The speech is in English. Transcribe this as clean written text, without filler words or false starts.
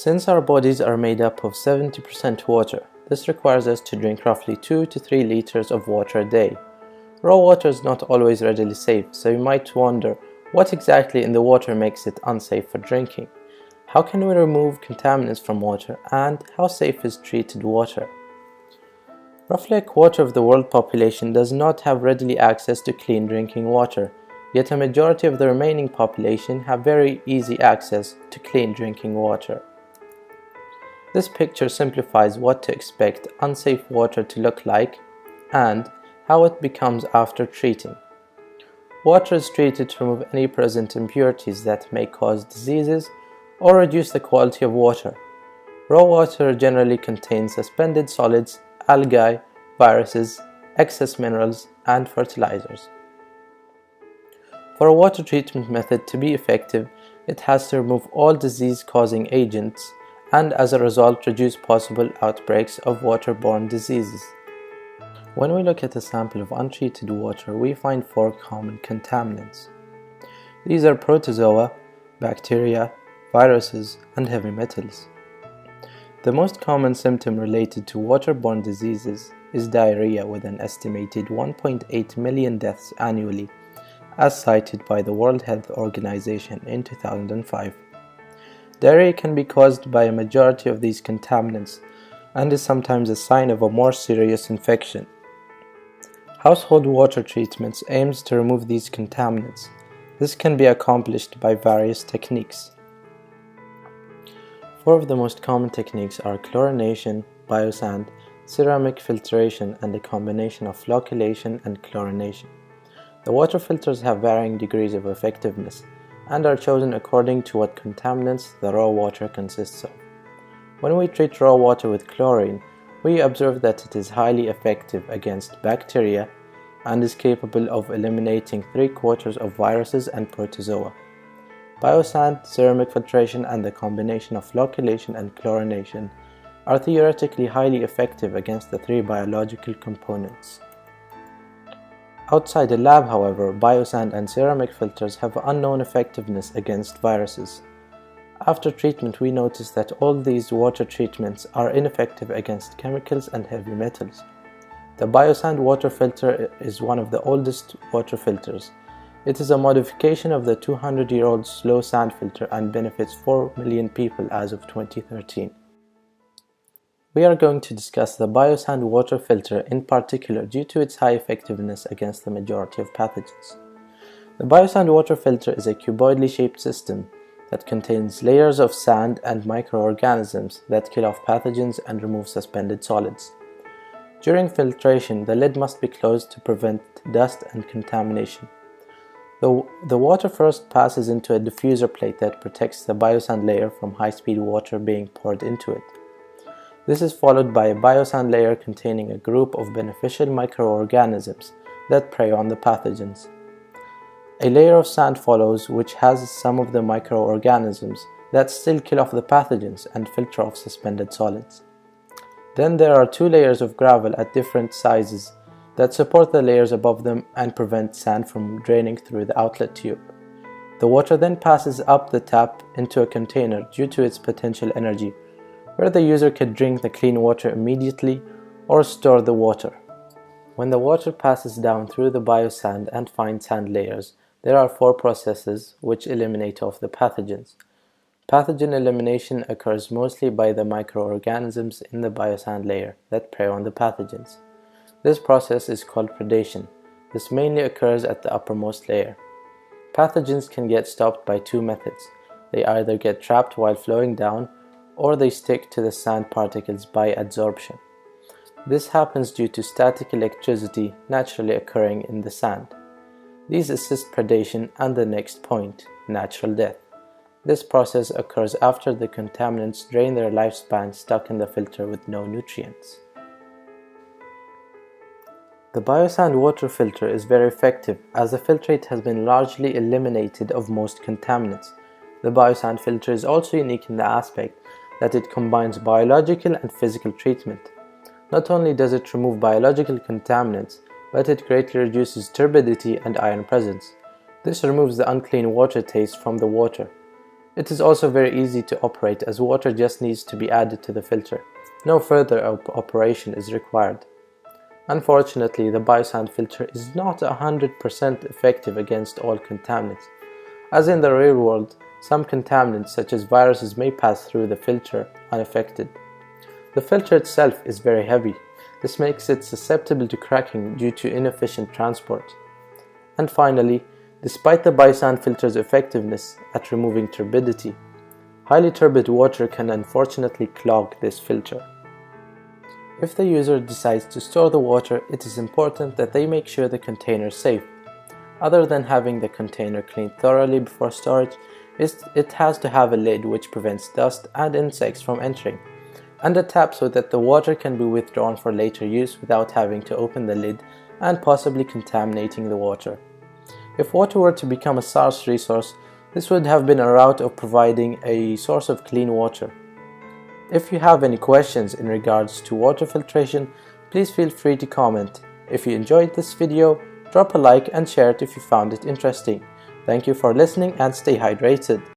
Since our bodies are made up of 70% water, this requires us to drink roughly 2 to 3 liters of water a day. Raw water is not always readily safe, so you might wonder what exactly in the water makes it unsafe for drinking. How can we remove contaminants from water, and how safe is treated water? Roughly a quarter of the world population does not have readily access to clean drinking water, yet a majority of the remaining population have very easy access to clean drinking water. This picture simplifies what to expect unsafe water to look like and how it becomes after treating. Water is treated to remove any present impurities that may cause diseases or reduce the quality of water. Raw water generally contains suspended solids, algae, viruses, excess minerals, and fertilizers. For a water treatment method to be effective, it has to remove all disease-causing agents and as a result reduce possible outbreaks of waterborne diseases. When we look at a sample of untreated water, we find 4 common contaminants. These are protozoa, bacteria, viruses, and heavy metals. The most common symptom related to waterborne diseases is diarrhea, with an estimated 1.8 million deaths annually, as cited by the World Health Organization in 2005. Diarrhea can be caused by a majority of these contaminants and is sometimes a sign of a more serious infection. Household water treatments aims to remove these contaminants. This can be accomplished by various techniques. 4 of the most common techniques are chlorination, biosand, ceramic filtration, and a combination of flocculation and chlorination. The water filters have varying degrees of effectiveness and are chosen according to what contaminants the raw water consists of. When we treat raw water with chlorine, we observe that it is highly effective against bacteria and is capable of eliminating 3/4 of viruses and protozoa. Biosand, ceramic filtration, and the combination of flocculation and chlorination are theoretically highly effective against the 3 biological components. Outside the lab, however, biosand and ceramic filters have unknown effectiveness against viruses. After treatment, we notice that all these water treatments are ineffective against chemicals and heavy metals. The biosand water filter is one of the oldest water filters. It is a modification of the 200-year-old slow sand filter and benefits 4 million people as of 2013. We are going to discuss the biosand water filter in particular due to its high effectiveness against the majority of pathogens. The biosand water filter is a cuboidally shaped system that contains layers of sand and microorganisms that kill off pathogens and remove suspended solids. During filtration, the lid must be closed to prevent dust and contamination. The water first passes into a diffuser plate that protects the biosand layer from high-speed water being poured into it. This is followed by a biosand layer containing a group of beneficial microorganisms that prey on the pathogens. A layer of sand follows, which has some of the microorganisms that still kill off the pathogens and filter off suspended solids. Then there are 2 layers of gravel at different sizes that support the layers above them and prevent sand from draining through the outlet tube. The water then passes up the tap into a container due to its potential energy, where the user can drink the clean water immediately or store the water. When the water passes down through the biosand and fine sand layers, there are 4 processes which eliminate off the pathogens. Pathogen elimination occurs mostly by the microorganisms in the biosand layer that prey on the pathogens. This process is called predation. This mainly occurs at the uppermost layer. Pathogens can get stopped by 2 methods. They either get trapped while flowing down, or they stick to the sand particles by adsorption. This happens due to static electricity naturally occurring in the sand. These assist predation and the next point, natural death. This process occurs after the contaminants drain their lifespan stuck in the filter with no nutrients. The biosand water filter is very effective as the filtrate has been largely eliminated of most contaminants. The biosand filter is also unique in the aspect that it combines biological and physical treatment. Not only does it remove biological contaminants, but it greatly reduces turbidity and iron presence. This removes the unclean water taste from the water. It is also very easy to operate as water just needs to be added to the filter. No further operation is required. Unfortunately, the biosand filter is not 100% effective against all contaminants. As in the real world, some contaminants such as viruses may pass through the filter unaffected. The filter itself is very heavy. This makes it susceptible to cracking due to inefficient transport. And finally, despite the biosand filter's effectiveness at removing turbidity, highly turbid water can unfortunately clog this filter. If the user decides to store the water, it is important that they make sure the container is safe. Other than having the container cleaned thoroughly before storage, it has to have a lid which prevents dust and insects from entering, and a tap so that the water can be withdrawn for later use without having to open the lid and possibly contaminating the water. If water were to become a scarce resource, this would have been a route of providing a source of clean water. If you have any questions in regards to water filtration, please feel free to comment. If you enjoyed this video, drop a like and share it if you found it interesting. Thank you for listening and stay hydrated.